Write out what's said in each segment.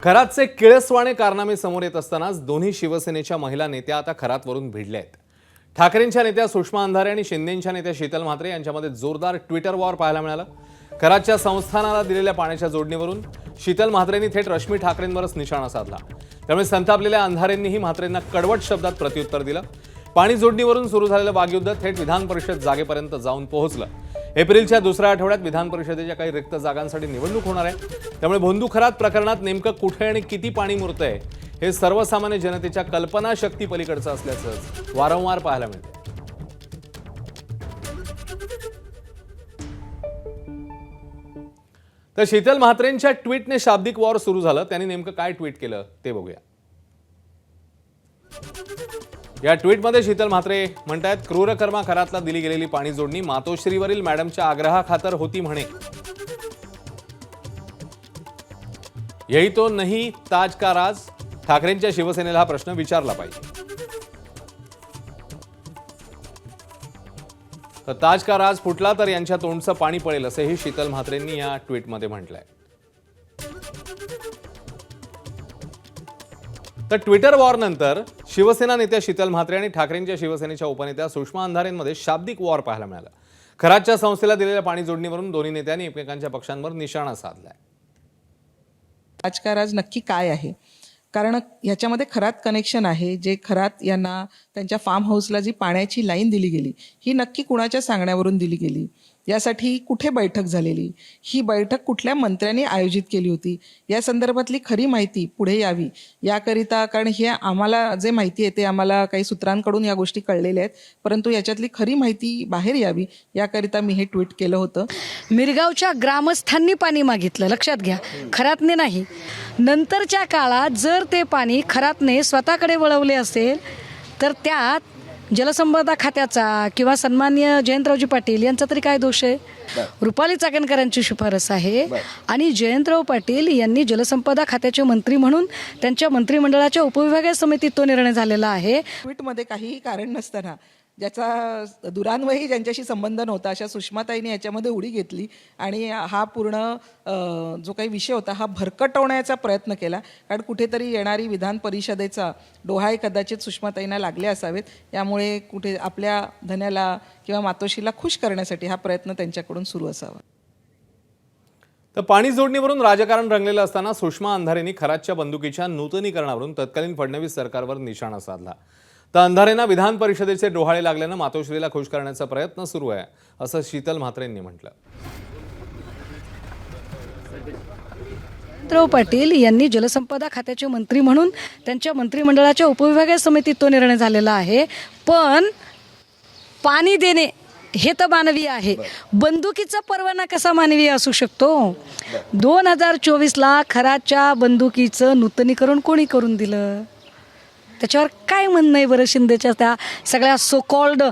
खरातचे किळसवाणे कारनामे समोर येत असतानाच दोन्ही शिवसेनेच्या महिला नेत्या आता खरातवरून भिडल्या आहेत। ठाकरेंच्या नेत्या सुषमा अंधारे आणि शिंदेंच्या नेत्या शीतल म्हात्रे यांच्यामध्ये जोरदार ट्विटर वॉर पाहायला मिळालं। खरातच्या संस्थानाला दिलेल्या पाण्याच्या जोडणीवरून शीतल म्हात्रेंनी थेट रश्मी ठाकरेंवरच निशाणा साधला। त्यामुळे संतापलेल्या अंधारेंनीही म्हात्रेंना कडवट शब्दात प्रत्युत्तर दिलं। पाणी जोडणीवरून सुरू झालेलं वागयुद्ध थेट विधान परिषद जागेपर्यंत जाऊन पोहोचलं। एप्रिलच्या दुसऱ्या आठवड्यात विधान परिषदेच्या काही रिक्त जागांसाठी निवडणूक होणार आहे। त्यामुळे भोंदू खरात प्रकरणात नेमकं कुठे आणि किती पाणी मुरतंय हे सर्वसामान्य जनतेच्या कल्पनाशक्ती पलीकडचं असल्याचं वारंवार पाहायला मिळतं। तर शीतल म्हात्रेंच्या ट्विटने शाब्दिक वॉर सुरू झालं। त्यांनी नेमकं काय ट्विट केलं ते बघूया। या ट्विटमध्ये शीतल म्हात्रे म्हणतात, क्रूरकर्मा खरातला दिली गेलेली पाणी जोडणी मातोश्रीवरील मॅडमच्या आग्रहाखातर होती म्हणे। यही तो नहीं ताज का राज। ठाकरेंच्या शिवसेनेला हा प्रश्न विचारला पाहिजे। तर ताज का राज फुटला तर यांच्या तोंडचं पाणी पडेल असेही शीतल म्हात्रेंनी या ट्विटमध्ये म्हटलंय। तर ट्विटर वॉर नंतर शिवसेना नेत्या शीतल म्हात्रे आणि ठाकरेंच्या शिवसेनेच्या उपनेत्या सुषमा अंधारेंमध्ये शाब्दिक वॉर पाहायला मिळाला। खरातच्या संस्थेला दिलेल्या पाणी जोडणीवरून दोन्ही नेत्यांनी एकमेकांच्या पक्षांवर निशाणा साधलाय। राजकारण नक्की काय आहे, कारण याच्यामध्ये खरात कनेक्शन आहे। जे खरात यांना त्यांच्या फार्म हाऊसला जी पाण्याची लाईन दिली गेली ही नक्की कुणाच्या सांगण्यावरून दिली गेली, यासाठी कुठे बैठक झालेली, ही बैठक कुठल्या मंत्र्यांनी आयोजित केली होती, या संदर्भातली खरी माहिती पुढे यावी याकरिता, कारण हे आम्हाला जे माहिती आहे ते आम्हाला काही सूत्रांकडून या गोष्टी कळलेल्या आहेत, परंतु याच्यातली खरी माहिती बाहेर यावी याकरिता मी हे ट्विट केलं होतं। मिरगावच्या ग्रामस्थांनी पाणी मागितलं, लक्षात घ्या, खरातने नाही। नंतरच्या काळात जर ते पाणी खरातने स्वतःकडे वळवले असेल तर त्यात जलसंपदा खात्याचा किंवा सन्माननीय जयंतरावजी पाटील यांचा तरी काय दोष आहे? रुपाली चाकणकरांची शिफारस आहे आणि जयंतराव पाटील यांनी जलसंपदा खात्याचे मंत्री म्हणून त्यांच्या मंत्रिमंडळाच्या उपविभागीय समितीत तो निर्णय झालेला आहे। ट्विटमध्ये काहीही कारण नसताना, ज्याचा दुरान्वयी ज्यांच्याशी संबंध नव्हता, अशा सुषमाताईने याच्यामध्ये उडी घेतली आणि हा पूर्ण जो काही विषय होता हा भरकटवण्याचा प्रयत्न केला। कारण कुठेतरी येणारी विधान परिषदेचा डोहाळे कदाचित सुषमाताईंना लागले असावेत, यामुळे कुठे आपल्या धन्याला किंवा मातोश्रीला खुश करण्यासाठी हा प्रयत्न त्यांच्याकडून सुरू असावा। तर पाणी जोडणीवरून राजकारण रंगलेलं असताना सुषमा अंधारेंनी खरातच्या बंदुकीच्या नूतनीकरणावरून तत्कालीन फडणवीस सरकारवर निशाणा साधला। तर अंधारेंना विधान परिषदेचे डोहाळे लागल्यानं मातोश्रीला खुश करण्याचा प्रयत्न सुरू आहे असं शीतल म्हात्रेंनी म्हटलं। जयंतराव पाटील यांनी जलसंपदा खात्याचे मंत्री म्हणून त्यांच्या मंत्रिमंडळाच्या उपविभागीय समितीत तो निर्णय झालेला आहे, पण पाणी देणे हे तर मानवी आहे। बंदुकीचा परवाना कसा मानवी असू शकतो? 2024ला खराच्या बंदुकीचं नूतनीकरण कोणी करून दिलं? त्याच्यावर काय म्हणणं आहे बरं शिंदेच्या त्या सगळ्या सो कॉल्ड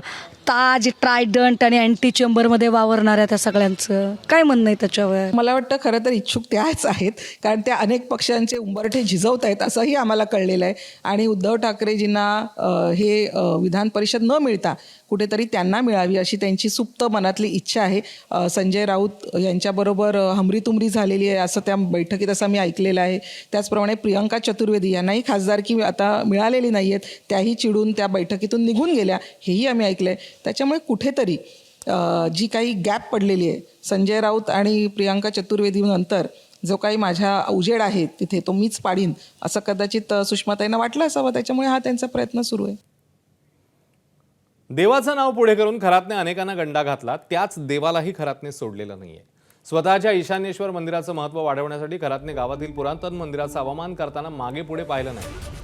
ताज, ट्रायडंट आणि अँटी चेंबरमध्ये वावरणाऱ्या त्या सगळ्यांचं काय म्हणणं आहे त्याच्यावर? मला वाटतं खरं तर इच्छुक त्याच आहेत, कारण त्या अनेक पक्षांचे उंबरठे झिजवत आहेत असंही आम्हाला कळलेलं आहे। आणि उद्धव ठाकरेजींना हे विधान परिषद न मिळता कुठेतरी त्यांना मिळावी अशी त्यांची सुप्त मनातली इच्छा आहे। संजय राऊत यांच्याबरोबर हमरीतुमरी झालेली आहे असं त्या बैठकीत असं मी ऐकलेलं आहे। त्याचप्रमाणे प्रियंका चतुर्वेदी यांनाही खासदारकी आता मिळालेली नाही आहेत, त्याही चिडून त्या बैठकीतून निघून गेल्या हेही आम्ही ऐकलं आहे। त्याच्यामुळे कुठेतरी जी काही गॅप पडलेली आहे संजय राऊत आणि प्रियंका चतुर्वेदी नंतर जो काही माझ्या उजेड आहे तिथे तो मीच पाडीन असं कदाचित सुषमाताईंना वाटलं असावं, त्याच्यामुळे हा त्यांचा प्रयत्न सुरू आहे। देवाचं नाव पुढे करून खरातने अनेकांना गंडा घातला, त्याच देवालाही खरातने सोडलेलं नाहीये। स्वतःच्या ईशान्येश्वर मंदिराचं महत्त्व वाढवण्यासाठी खरातने गावातील पुरातन मंदिराचा अवमान करताना मागे पुढे पाहिलं नाही।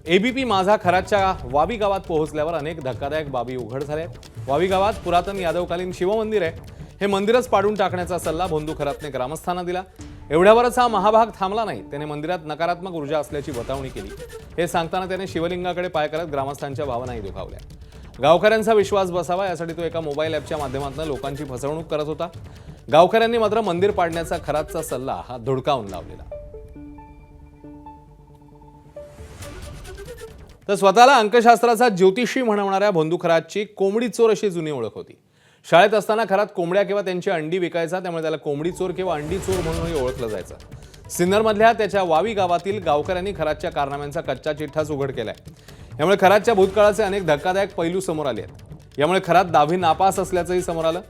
एबीपी माझा खरातच्या वावी गावात पोहोचल्यावर अनेक धक्कादायक बाबी उघड झाल्या। वावी गावात पुरातन यादवकालीन शिवमंदिर आहे, हे मंदिरच पाडून टाकण्याचा सल्ला भोंदू खरातने ग्रामस्थांना दिला। एवढ्यावरच हा महाभाग थांबला नाही, त्याने मंदिरात नकारात्मक ऊर्जा असल्याची बतावणी केली। हे सांगताना त्याने शिवलिंगाकडे पाय करत ग्रामस्थांच्या भावनाही दुखावल्या। गावकऱ्यांचा विश्वास बसावा यासाठी तो एका मोबाईल ॲपच्या माध्यमातून लोकांची फसवणूक करत होता। गावकऱ्यांनी मात्र मंदिर पाडण्याचा खरातचा सल्ला हा धुडकावून लावलेला। तर स्वतःला अंकशास्त्राचा ज्योतिषी म्हणवणाऱ्या भोंदू खरातची कोंबडी चोर अशी जुनी ओळख होती। शाळेत असताना घरात कोंबड्या किंवा त्यांची अंडी विकायचा, त्यामुळे त्याला कोंबडी चोर किंवा अंडी चोर म्हणूनही ओळखलं जायचं। सिन्नरमधल्या त्याच्या वावी गावातील गावकऱ्यांनी खरातच्या कारनाम्यांचा कच्चा चिठ्ठाच उघड केलाय. यामुळे खरातच्या भूतकाळाचे अनेक धक्कादायक पैलू समोर आले आहेत. यामुळे खरात दहावी नापास असल्याचंही समोर आलं.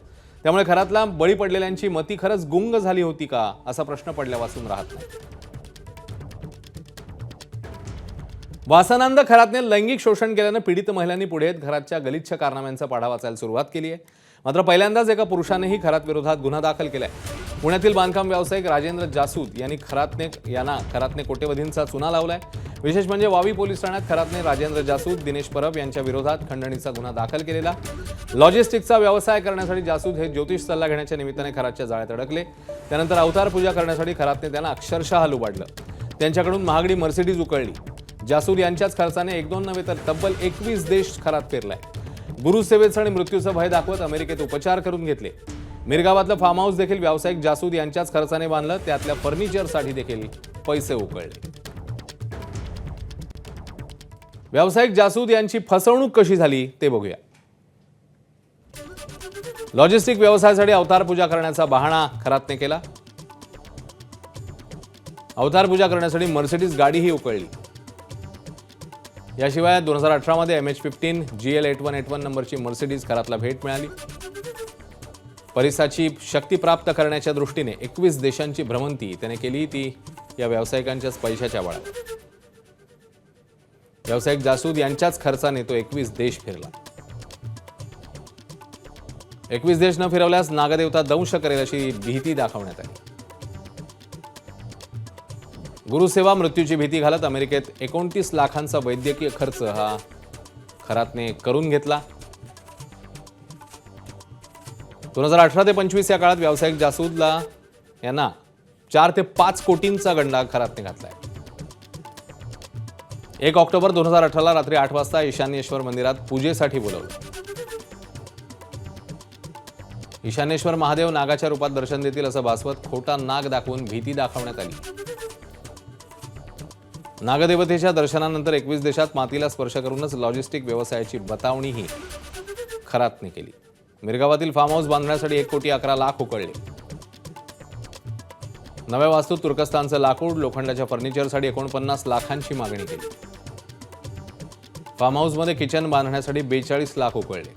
त्यामुळे खरातला बळी पडलेल्यांची मती खरंच गुंग झाली होती का असा प्रश्न पडल्यापासून राहत नाही. वासनांद खरातने लैंगिक शोषण केल्यानं पीडित महिलांनी पुढे येत खरातच्या गलिच्छ कारनाम्यांचा पाढा वाचायला सुरुवात केली आहे. मात्र पहिल्यांदाच एका पुरुषानेही खरात विरोधात गुन्हा दाखल केलाय. पुण्यातील बांधकाम व्यावसायिक राजेंद्र जासूद यांना खरातने कोट्यवधींचा चुना लावलाय. विशेष म्हणजे वावी पोलीस ठाण्यात खरातने राजेंद्र जासूद, दिनेश परब यांच्या विरोधात खंडणीचा गुन्हा दाखल केलेला. लॉजिस्टिकचा व्यवसाय करण्यासाठी जासूद हे ज्योतिष सल्ला घेण्याच्या निमित्ताने खरातच्या जाळ्यात अडकले. त्यानंतर अवतार पूजा करण्यासाठी खरातने त्यांना अक्षरशः लुबाडलं. त्यांच्याकडून महागडी मर्सिडीज उकळली. जासूद यांच्याच खर्चाने 1-2 नव्हे तर तब्बल 21 देश खरात फिरलाय. गुरुसेवेचं आणि मृत्यूचं भय दाखवत अमेरिकेत उपचार करून घेतले. मिरगावातलं फार्म हाऊस देखील व्यावसायिक जासूद यांच्याच खर्चाने बांधलं. त्यातल्या फर्निचरसाठी देखील पैसे उकळले. व्यावसायिक जासूद यांची फसवणूक कशी झाली ते बघूया. लॉजिस्टिक व्यवसायासाठी अवतार पूजा करण्याचा बहाणा खरातने केला. अवतार पूजा करण्यासाठी मर्सिडीज गाडीही उकळली. याशिवाय 2018 मध्ये MH15 GL 8181 नंबरची मर्सिडीज खरातला भेट मिळाली. परिसाची शक्ती प्राप्त करण्याच्या दृष्टीने 21 देशांची भ्रमंती त्याने केली. ती या व्यावसायिकांच्याच पैशाच्या बळावर. व्यावसायिक जासूद यांच्याच खर्चाने तो 21 देश फिरला. 21 देश न फिरवल्यास नागदेवता दंश करेल अशी भीती दाखवण्यात आली. गुरुसेवा मृत्यूची भीती घालत अमेरिकेत 29 लाखांचा वैद्यकीय खर्च हा खरातने करून घेतला. 2018 ते 25 या काळात व्यावसायिक जासूदला यांना 4 ते 5 कोटींचा गंडा खरातने घातलाय. 1 ऑक्टोबर 2018 रात्री 8 वाजता ईशान्येश्वर मंदिरात पूजेसाठी बोलवलं. ईशान्येश्वर महादेव नागाच्या रूपात दर्शन देतील असं भासवत खोटा नाग दाखवून भीती दाखवण्यात आली. नागदेवतेच्या दर्शनानंतर 21 देशात मातीला स्पर्श करूनच लॉजिस्टिक व्यवसायाची बतावणीही खरातने केली. मिरगावातील फार्म हाऊस बांधण्यासाठी 1,11 लाख उकळले. नव्या वास्तूत तुर्कस्तानचं लाकूड, लोखंडाच्या फर्निचरसाठी 49 लाखांची मागणी केली. फार्म हाऊसमध्ये किचन बांधण्यासाठी 42 लाख उकळले.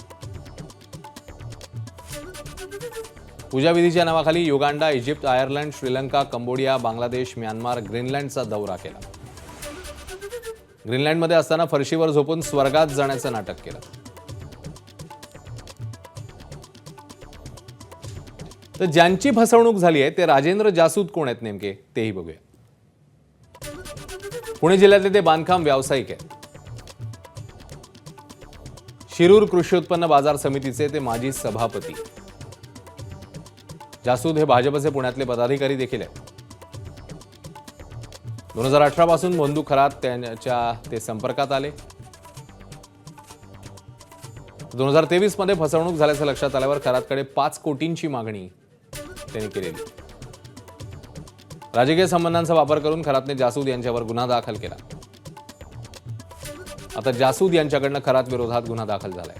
पूजाविधीच्या नावाखाली Uganda, Egypt, Ireland, Sri Lanka, Cambodia, Bangladesh, Myanmar, ग्रीनलँडचा दौरा केला. ग्रीनलँडमध्ये असताना फरशीवर झोपून स्वर्गात जाण्याचं नाटक केलं. तर ज्यांची फसवणूक झाली आहे ते राजेंद्र जासूद कोण आहेत नेमके तेही बघूया. पुणे जिल्ह्यातले ते बांधकाम व्यावसायिक आहेत. शिरूर कृषी उत्पन्न बाजार समितीचे ते माजी सभापती. जासूद हे भाजपचे पुण्यातले पदाधिकारी देखील आहेत. 2018 पासून बंधू खरात ते संपर्कात आले. 2023 मध्ये फसवणूक झाल्याचं लक्षात आल्यावर खरातकडे 5 कोटींची मागणी त्यांनी केलेली. राजकीय संबंधांचा वापर करून खरातने जासूद यांच्यावर गुन्हा दाखल केला. आता जासूद यांच्याकडनं खरात विरोधात गुन्हा दाखल झालाय.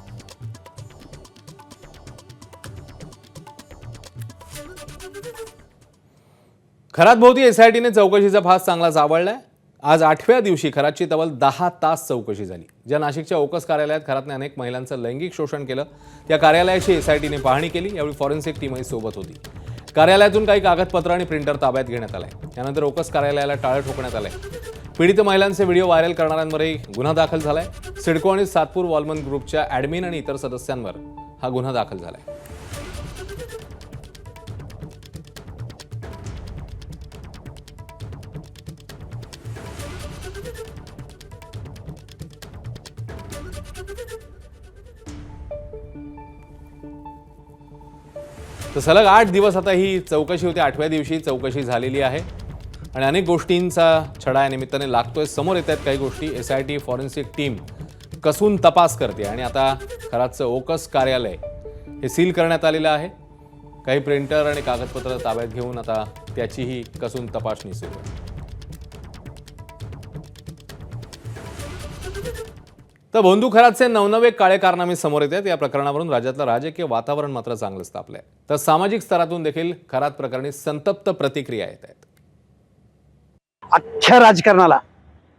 खरात भोवती SITने चौकशीचा फास चांगलाच आवळलाय. आज 8व्या दिवशी खरातची तब्बल 10 तास चौकशी झाली. ज्या नाशिकच्या ओकस कार्यालयात खरातने अनेक महिलांचं लैंगिक शोषण केलं त्या कार्यालयाची SITने पाहणी केली. यावेळी फॉरेन्सिक टीमही सोबत होती. कार्यालयातून काही कागदपत्र आणि प्रिंटर ताब्यात घेण्यात आलाय. त्यानंतर ओकस कार्यालयाला टाळं ठोकण्यात आलंय. पीडित महिलांचे व्हिडिओ व्हायरल करणाऱ्यांवरही गुन्हा दाखल झालाय. सिडको आणि सातपूर वॉलमन ग्रुपच्या ॲडमिन आणि इतर सदस्यांवर हा गुन्हा दाखल झालाय. तर सलग 8 दिवस आता ही चौकशी होती. 8व्या दिवशी चौकशी झालेली आहे आणि अनेक गोष्टींचा छडा या निमित्ताने लागतोय. समोर येत आहेत काही गोष्टी. SIT फॉरेन्सिक टीम कसून तपास करते आणि आता खरातचं ओकस कार्यालय हे सील करण्यात आलेलं आहे. काही प्रिंटर आणि कागदपत्र ताब्यात घेऊन आता त्याचीही कसून तपासणी सुरू आहे. तर बंधू खरातचे नवनवे काळे कारनामे समोर येत आहेत. या प्रकरणावरून राज्यातलं राजकीय वातावरण मात्र चांगलंच तापलंय. तर सामाजिक स्तरातून देखील खरात प्रकरणी संतप्त प्रतिक्रिया येत आहेत. अख्ख्या राजकारणाला,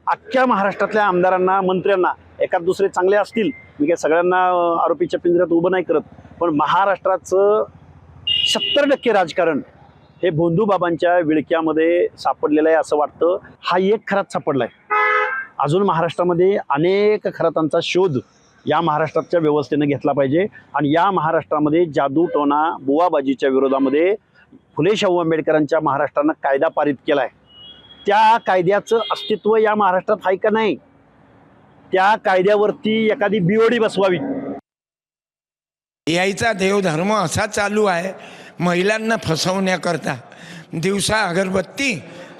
अख्ख्या महाराष्ट्रातल्या आमदारांना, मंत्र्यांना, एखाद दुसरे चांगले असतील, मी काय सगळ्यांना आरोपीच्या पिंजऱ्यात उभं नाही करत, पण महाराष्ट्राचं 70% राजकारण हे भोंदूबाबांच्या विळक्यामध्ये सापडलेलं आहे असं वाटतं. हा एक खरात सापडलाय. अजून महाराष्ट्रामध्ये अनेक खरातांचा शोध या महाराष्ट्राच्या व्यवस्थेनं घेतला पाहिजे आणि या महाराष्ट्रामध्ये जादूटोणा बुवाबाजीच्या विरोधामध्ये फुले शाहू आंबेडकरांच्या महाराष्ट्रानं कायदा पारित केला आहे. त्या कायद्याचं अस्तित्व या महाराष्ट्रात आहे का नाही, त्या कायद्यावरती एखादी बिओडी बसवावी. यायचा देवधर्म असा चालू आहे, महिलांना फसवण्याकरता दिवसा अगरबत्ती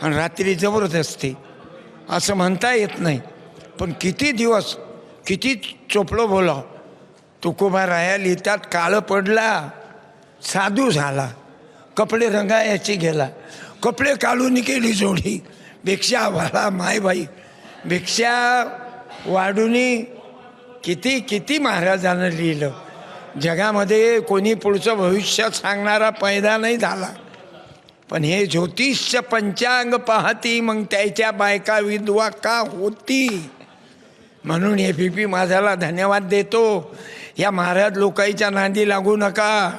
आणि रात्री जबरदस्ती, असं म्हणता येत नाही. पण किती दिवस किती चोपलो बोला, तुकोबाराया लिहितात, काळं पडला साधू झाला, कपडे रंगायची गेला, कपडे काढून केली जोडी, भिक्षा वाला मायबाई भिक्षा वाढूनी. किती किती महाराजांना लिहिलं. जगामध्ये कोणी पुढचं भविष्य सांगणारा पैदा नाही झाला, पण हे ज्योतिष्य पंचांग पाहती, मग त्याच्या बायका विधवा का होती. म्हणून ABP माझ्याला धन्यवाद देतो. या महाराज लोकांच्या नांदी लागू नका.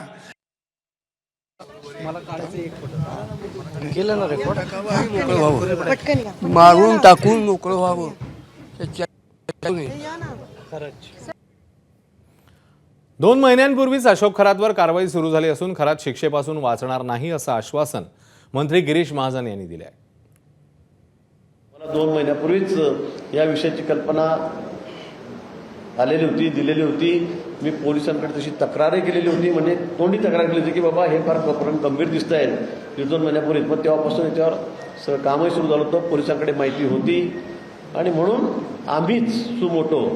मारून टाकून मोकळं व्हावं. दोन महिन्यांपूर्वीच अशोक खरातवर कारवाई सुरू झाली असून खरात शिक्षेपासून वाचणार नाही असं आश्वासन मंत्री गिरीश महाजन यांनी दिले आहे. मला 2 महिन्यापूर्वीच या विषयाची कल्पना आलेली होती, दिलेली होती. मी पोलिसांकडे तशी तक्रारही केलेली होती, म्हणजे तोंडी तक्रार केली होती की बाबा हे फार प्रकरण गंभीर दिसत आहे. 1-2 महिन्यापूर्वी मग तेव्हापासून याच्यावर सगळं कामही सुरू झालं होतं. पोलिसांकडे माहिती होती आणि म्हणून आम्हीच सुमोटो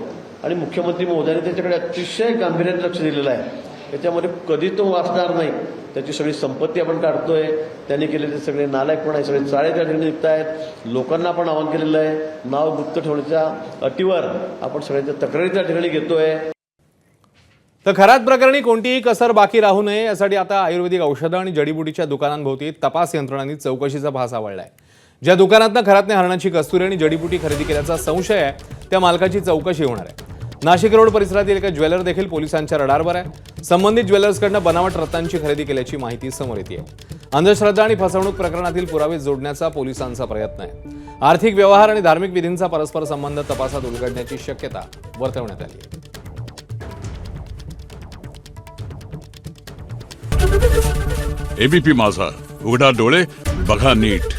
आणि मुख्यमंत्री महोदयांनी त्याच्याकडे अतिशय गांभीर्याने लक्ष दिलेलं आहे. त्याच्यामध्ये कधी तो वाचणार नाही. त्याची सगळी संपत्ती आपण काढतोय, त्यांनी केलेले सगळे नालायकपणा आहे, सगळे चाळे त्या ठिकाणी निघत आहेत. लोकांना आपण आवाहन केलेलं आहे, नाव गुप्त ठेवण्याच्या अटीवर आपण सगळ्यांच्या तक्रारी त्या ठिकाणी घेतोय. तर खरात प्रकरणी कोणतीही कसर बाकी राहू नये यासाठी आता आयुर्वेदिक औषधं आणि जडीबुटीच्या दुकानांभोवती तपास यंत्रणांनी चौकशीचा भास आवळलाय. ज्या दुकानातनं खरातने हरणाची कस्तुरी आणि जडीबुटी खरेदी केल्याचा संशय आहे त्या मालकाची चौकशी होणार आहे. नाशिक रोड परिसरातील एका ज्वेलर देखील पोलिसांच्या रडारवर आहे. संबंधित ज्वेलर्सकडनं बनावट रत्नांची खरेदी केल्याची माहिती समोर येते. अंधश्रद्धा आणि फसवणूक प्रकरणातील पुरावे जोडण्याचा पोलिसांचा प्रयत्न आहे. आर्थिक व्यवहार आणि धार्मिक विधींचा परस्पर संबंध तपासात उलगडण्याची शक्यता वर्तवण्यात आली आहे. ABP माझा, उघडा डोळे बघा नीट.